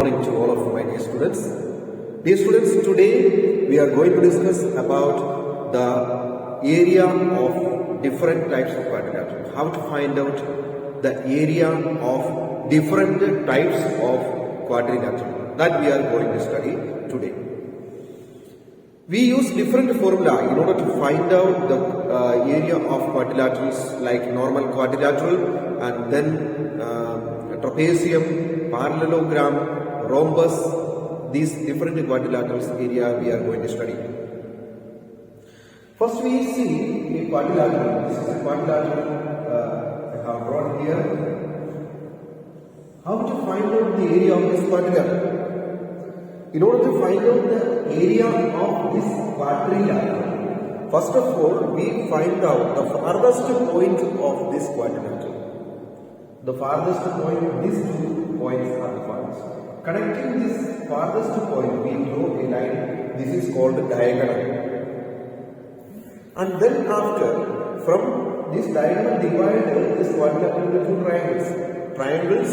Morning to all of my dear students. Dear students, today we are going to discuss about the area of different types of quadrilateral. How to find out the area of different types of quadrilateral that we are going to study today. We use different formula in order to find out the area of quadrilaterals like normal quadrilateral and then trapezium, parallelogram, rhombus. These different quadrilaterals area we are going to study. First we see a quadrilateral. This is a quadrilateral I have drawn here. How to find out the area of this quadrilateral? In order to find out the area of this quadrilateral, first of all we find out the farthest point of this quadrilateral. The farthest point, these 2 points are the farthest. Connecting this farthest point, we draw a line. This is called diagonal. And then after, from this diagonal divide this quadrilateral into 2 triangles. Triangles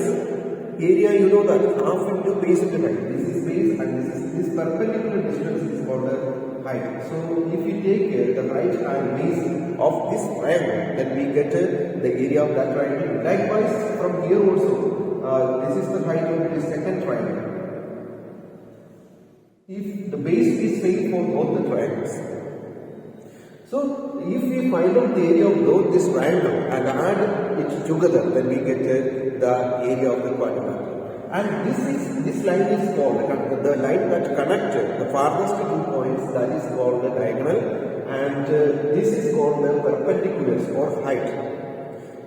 area, you know that half into base into height. This is base and this perpendicular distance is called the height. So if we take the height and base of this triangle, then we get the area of that triangle. Likewise, from here also, this is the height of the second triangle. If the base is same for both the triangles. So if we find out the area of both this triangle and add it together, then we get the area of the quadrilateral. And this line is called the line that connected the farthest 2 points, that is called the diagonal, and this is called the perpendiculars or height.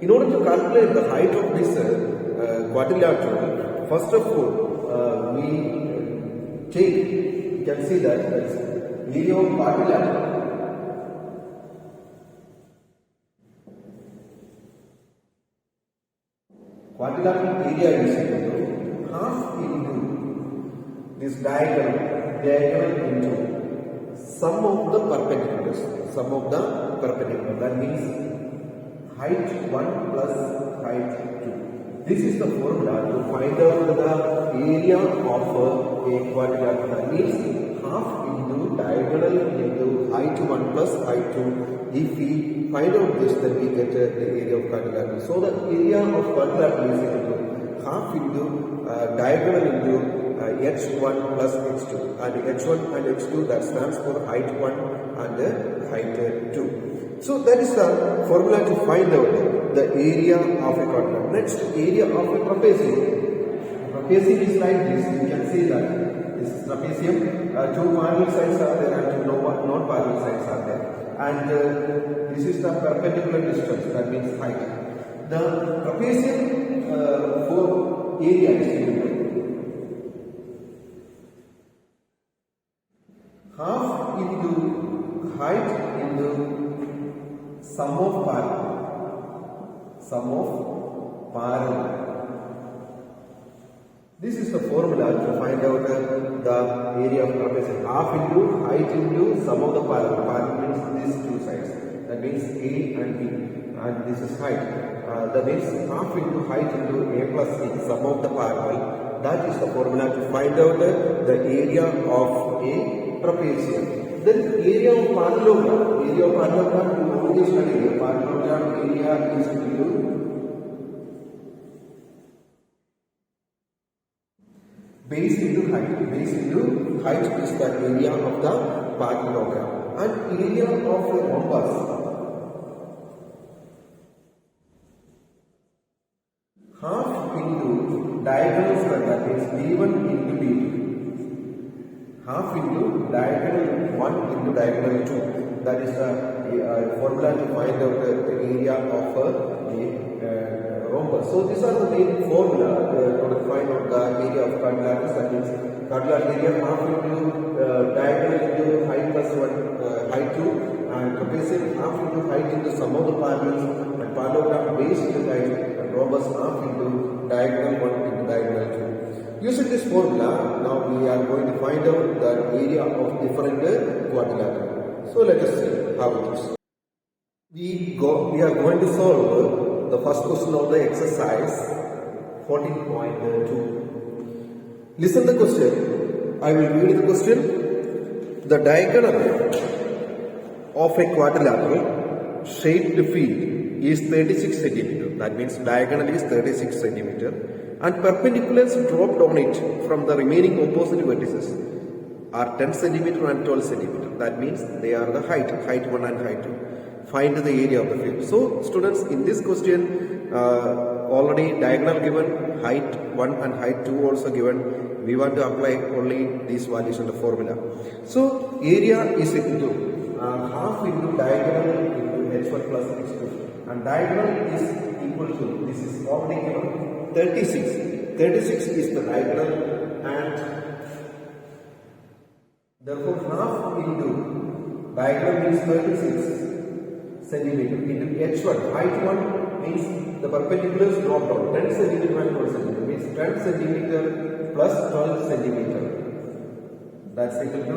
In order to calculate the height of this quadrilateral, first of all we take, you can see that that's area of quadrilateral. Quadrilateral area is equal to half into this diagonal into sum of the perpendiculars. Sum of the perpendicular. That means height 1 plus height 2. This is the formula to find out the area of a quadrilateral. That means half into diagonal into height 1 plus height 2. If we find out this, then we get the area of quadrilateral. So the area of quadrilateral is equal to half into diagonal into h1 plus h2, and h1 and h2 that stands for height 1 and height 2. So that is the formula to find out the area of a quadrilateral. Next, area of a trapezium. Trapezium is like this. You can see that this is trapezium. 2 parallel sides are there and 2 non-parallel sides are there. And this is the perpendicular distance, that means height. The trapezium for area is equal to half into height into sum of parallel. Sum of parallel. This is the formula to find out the area of trapezium. Half into height into sum of the parallel. Parallel means these 2 sides. That means A and B. And this is height. That means half into height into A plus B, sum of the parallel. That is the formula to find out the area of a trapezium. Then area of parallelogram. Area of parallelogram, we already studied. Parallelogram area is equal to base into height. Base into height is the area of the parallelogram. And area of a rhombus. Half into diagonal square, that means B1 into B2. Half into diagonal 1 into diagonal 2. That is the formula to find out the area of a rhombus. So these are the main formula to find out the area of quadrilateral. That means quadrilateral area half into diagonal into height plus 1 height 2, and trapezium half into height into sum of the parallels, and parallelogram base into height, and rhombus half into diagonal 1 into diagonal 2. Using this formula, now we are going to find out the area of different quadrilateral. So let us see how it is. We are going to solve the first question of the exercise 14.2. Listen the question. I will read the question. The diagonal of a quadrilateral shaped field is 36 centimeter. That means diagonal is 36 centimeter and perpendiculars dropped on it from the remaining opposite vertices are 10 centimeter and 12 centimeter. That means they are the height 1 and height 2. Find the area of the field. So students, in this question already diagonal given, height 1 and height 2 also given. We want to apply only these values in the formula. So area is equal to half into diagonal into h1 plus h2, and diagonal is equal to, this is already given, 36. 36 is the diagonal, and therefore half into diagonal means 36 centimeter into h1. Height 1 means the perpendiculars drop down 10 centimeter and 12 centimeter, means 10 centimeter plus 12 centimeter. That's equal to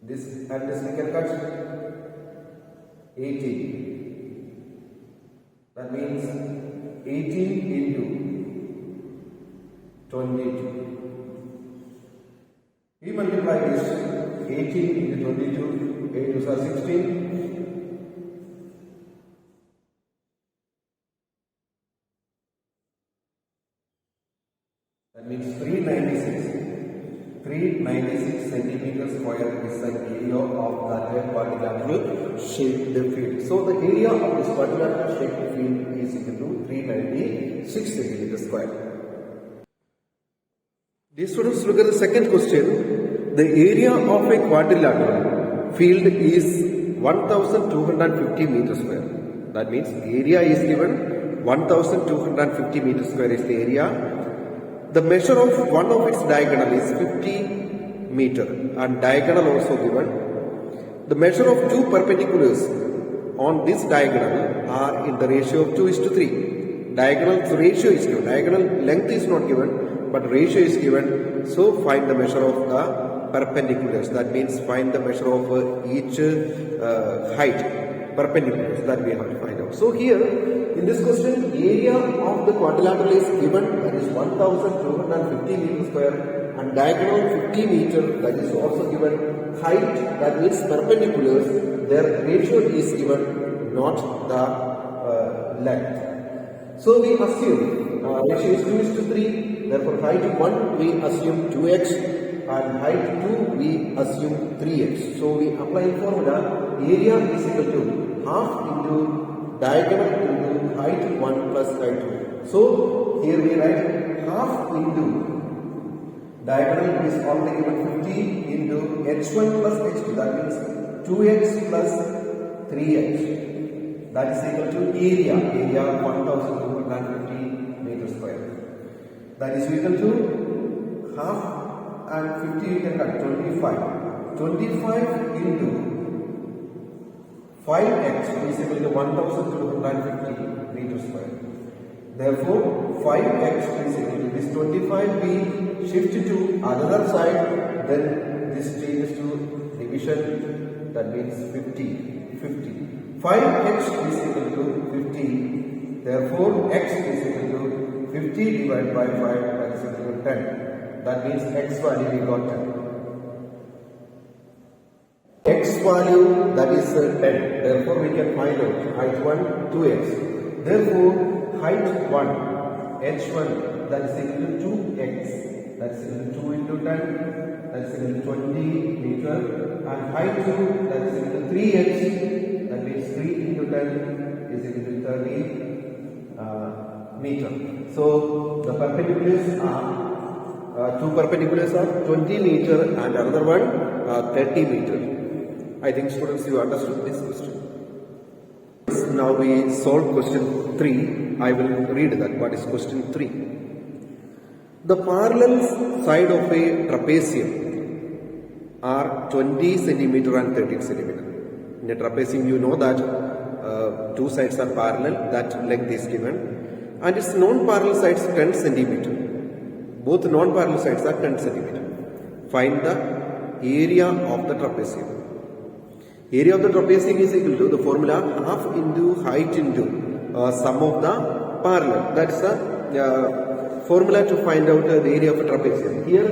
this, and this we can cut 18. That means 18 into 22. We multiply this 18 into 22, 8 2 are 16. That means 396 centimeters square is the area of that quadrilateral shaped field. So the area of this quadrilateral shaped field is equal to 396 centimeters square. Dear students, look at the second question. The area of a quadrilateral field is 1250 meters square. That means area is given 1250 meters square is the area. The measure of one of its diagonal is 50 meter and diagonal also given. The measure of two perpendiculars on this diagonal are in the ratio of 2:3. Diagonal ratio is given. Diagonal length is not given, but ratio is given. So find the measure of the perpendiculars. That means find the measure of each height perpendiculars that we have to find out. So here in this question, area of the quadrilateral is given, that is 1250 meters square, and diagonal 50 meter, that is also given. Height, that means perpendiculars, their ratio is given, not the length. So we assume ratio is 2:3, therefore height 1 we assume 2x and height 2 we assume 3x. So we apply formula, area is equal to half into diagonal into height 1 plus height 2. So here we write half into diagonal is already given 50 into h1 plus h2, that means 2x plus 3x. That is equal to area 1250 meters square. That is equal to half and 50 we can cut 25. 25 into 5x is equal to 1250 meters square. Therefore 5x is equal to this 25 we shift to another side, then this changes to division, that means 50. 5x is equal to 50, therefore x is equal to 50 divided by 5, that is equal to 10. That means x value we got 10. X value, that is 10. Therefore we can find out height 1 2x. Therefore height 1 h1, that is equal to 2x. That is equal to 2 into 10. That is equal to 20 meter. And height 2, that is equal to 3x. That means 3 into 10 is equal to 30 meter. So the perpendiculars are two perpendiculars are 20 meter and another one 30 meter. I think students, you understood this question. Now we solve question 3. I will read that. What is question 3? The parallel side of a trapezium are 20 centimeter and 13 centimeter. In a trapezium, you know that two sides are parallel, that length is given, and its non-parallel sides 10 centimeter. Both non-parallel sides are 10 centimeter. Find the area of the trapezium. Area of the trapezium is equal to the formula half into height into sum of the parallel. That's the formula to find out the area of a trapezium. Here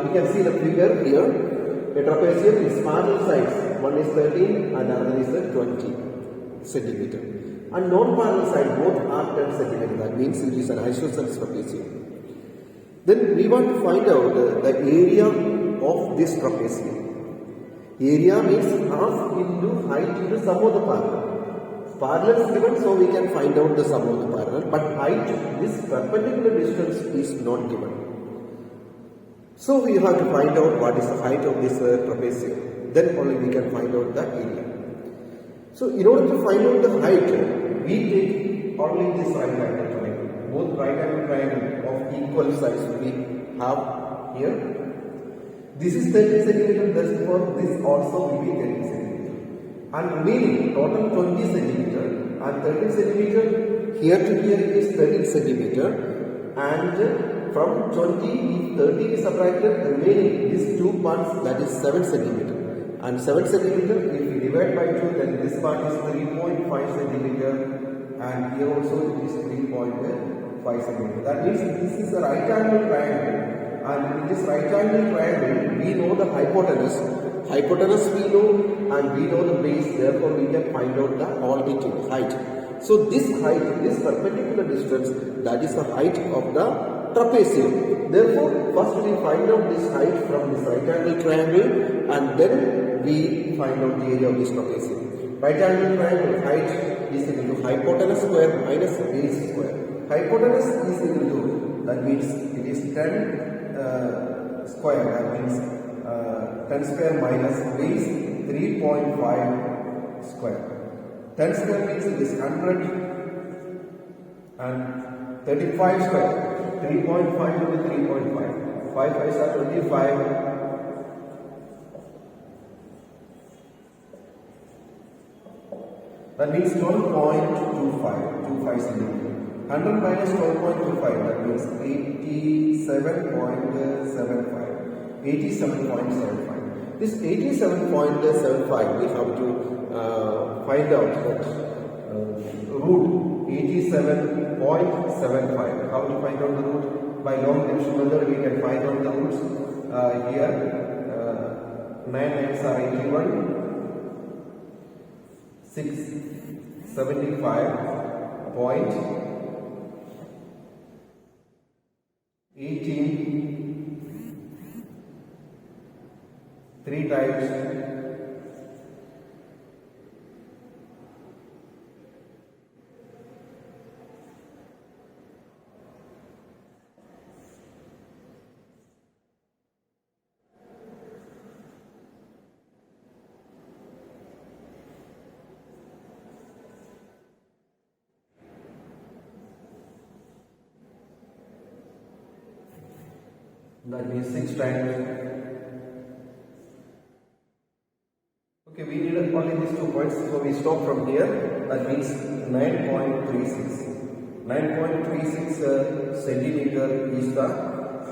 you can see the figure here. A trapezium is parallel sides. One is 13 and another is 20 centimeter. And non-parallel side both are 10 centimeter. That means it is an isosceles trapezium. Then we want to find out the area of this trapezium. Area means half into height into sum of the parallel. Parallel is given, so we can find out the sum of the parallel. But height, this perpendicular distance is not given. So we have to find out what is the height of this trapezium. Then only we can find out the area. So in order to find out the height, we take only this right angle triangle. Both right angle triangle of equal size we have here. This is 30 centimeter, therefore this also will be 30 centimeter. And remaining total 20 centimeter and 30 centimeter, here to here is 30 centimeter, and from 20 if 30 is subtracted, remaining these two parts, that is 7 centimeter. And 7 centimeter, if we divide by 2, then this part is 3.5 centimeter, and here also it is 3.5 centimeter. That means this is a right angle triangle. And in this right angle triangle, we know the hypotenuse. Hypotenuse we know, and we know the base. Therefore, we can find out the altitude, height. So this height, this perpendicular distance, that is the height of the trapezium. Therefore, first we find out this height from this right angle triangle, and then we find out the area of this trapezium. Right angle triangle height is equal to hypotenuse square minus base square. Hypotenuse is equal to, that means it is 10 square, that means 10 square minus base 3.5 square. 10 square means it is 100 and 35 square. 3.5 into 3.5. 5 5s are 25. That means 12.25 centimeter. 100 minus 12.25, that means 87.75. 87.75. This 87.75 we have to find out that root 87.75. How to find out the root? By long division method we can find out the roots. Here 9 9s are 81. 675.18 3 times that means 6 times. Okay, we need only these 2 points, so we stop from here. That means 9.36. 9.36 centimeter is the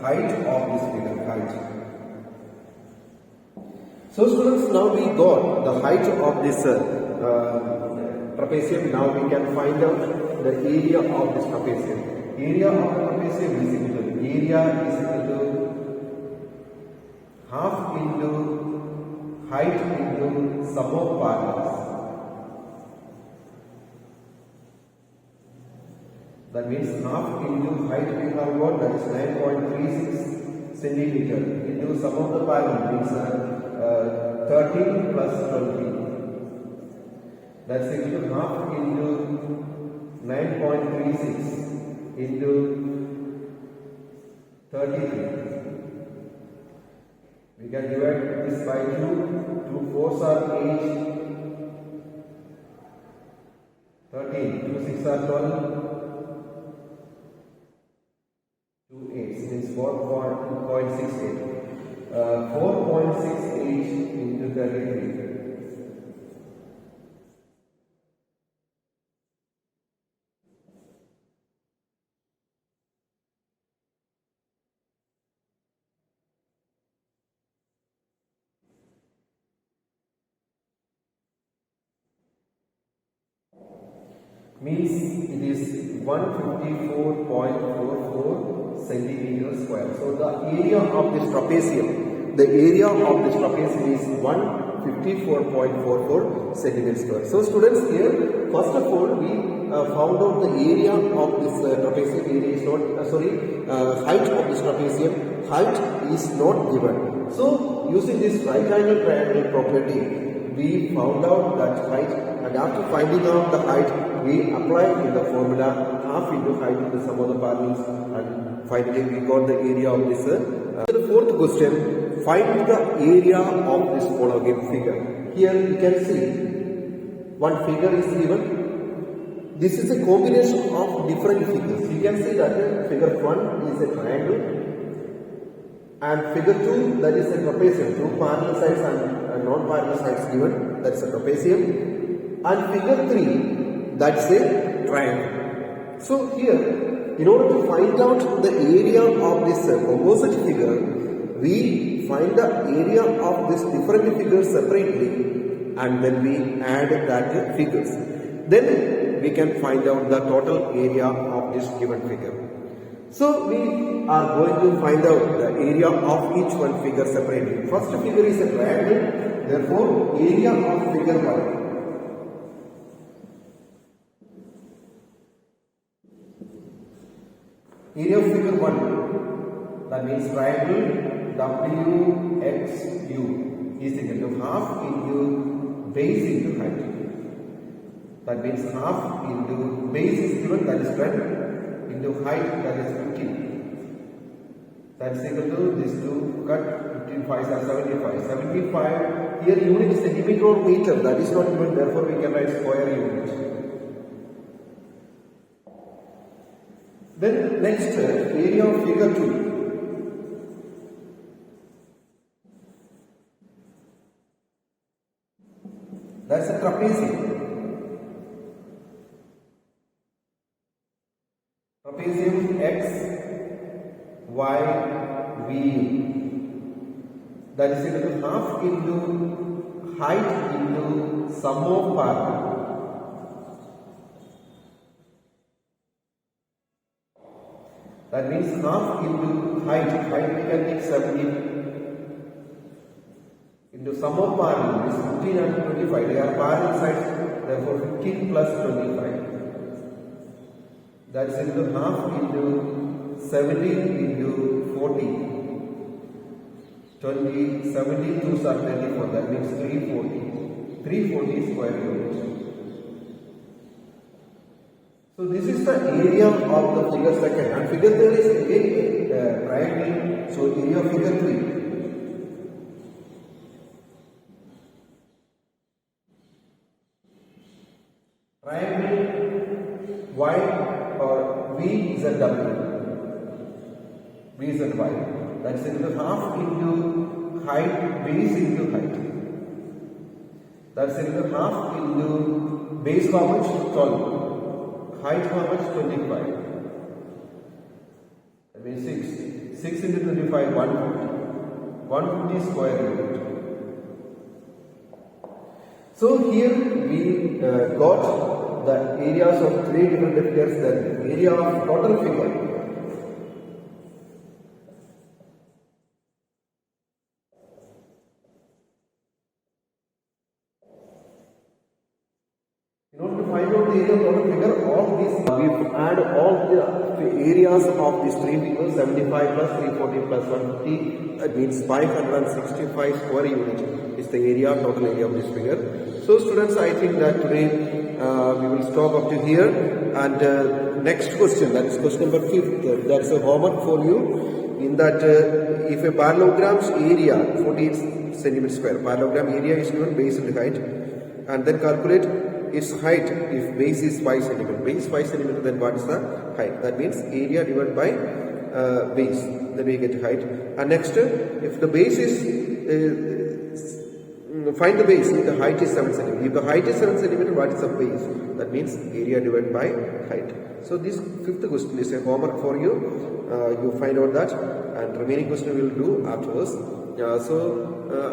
height of this figure, height. So students, now we got the height of this trapezium. Now we can find out the area of this trapezium. Area of the trapezium is equal to, area is equal to half into height into sum of parallels. That means half into height we have got, that is 9.36 centimeter, into sum of the parallel means 13 plus 20. That's equal to half into 9.36 into 33. We can divide this by 2. 2 4s are 8. 13. 2 6 are 12. 2 8s means 4.68. 4.68 into 33. Means it is 154.44 centimeter square. So the area of this trapezium, is 154.44 centimeter square. So students, here first of all we found out the area of this trapezium. Area is not height of this trapezium. Height is not given. So using this right angle triangle property, we found out that height, and after finding out the height, we applied in the formula half into height into some of the parallels, and finally we got the area of this. The fourth question, find the area of this following figure. Here you can see one figure is given. This is a combination of different figures. You can see that figure 1 is a triangle, and figure 2, that is a trapezium, two parallel sides and non-parallel sides given, that is a trapezium, and figure 3, that's a triangle. So here, in order to find out the area of this composite figure, we find the area of these different figures separately, and then we add that figures. Then we can find out the total area of this given figure. So we are going to find out the area of each one figure separately. First figure is a triangle, therefore area of figure 1. Area of figure 1, that means triangle WXU is equal to half into base into height. That means half into base is given, that is 10. Into height, that is 15. That is equal to this 2 cut 15 5 are 75. 75 here unit is centimeter or meter, that is not given, therefore we can write square unit. Then next area of figure 2. That's a trapezium. Trapezium X, Y, V. That is equal to half into height into sum of parallel. That means half into height. Height we can take 70 into sum of parallel is 15 and 25. They are parallel sides, therefore 15 plus 25. That is into half into 70 into 40. 20, 70 2s are 24. That means 340. 340 square unit. So this is the area of the figure 2nd, and figure 3rd is again a triangle. So area of figure 3. Triangle Y or V is a W. V is a Y. That's into half into height, base into height. That's into half into base how much? 12. Height how much? 25. That means 6. 6 into 25, 150. 150 square unit. So here we got the areas of 3 different figures, the area of total figure. In order to find out the area of total figure, all these we add all the areas of these 3 figures, 75 plus 340 plus 150, that means 565 square unit is the area, total area of this figure. So students, I think that today we will stop up to here, and next question, that is question number 5th, that is a homework for you. In that if a parallelogram's area 48 centimeter square, parallelogram area is given, base and height, and then calculate its height. If base is 5 centimeter, base 5 centimeter, then what is the height? That means area divided by base, then we get height. And next, if the base is find the base if the height is 7 centimeter. If the height is 7 centimeter, what is the base? That means area divided by height. So this 5th question is a homework for you. You find out that, and remaining question we will do afterwards.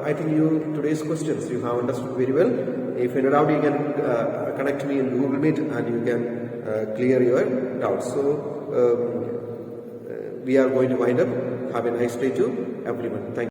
I think today's questions you have understood very well. If in doubt, you can connect me in Google Meet and you can clear your doubts. So we are going to wind up. Have a nice day to everyone. Thank you.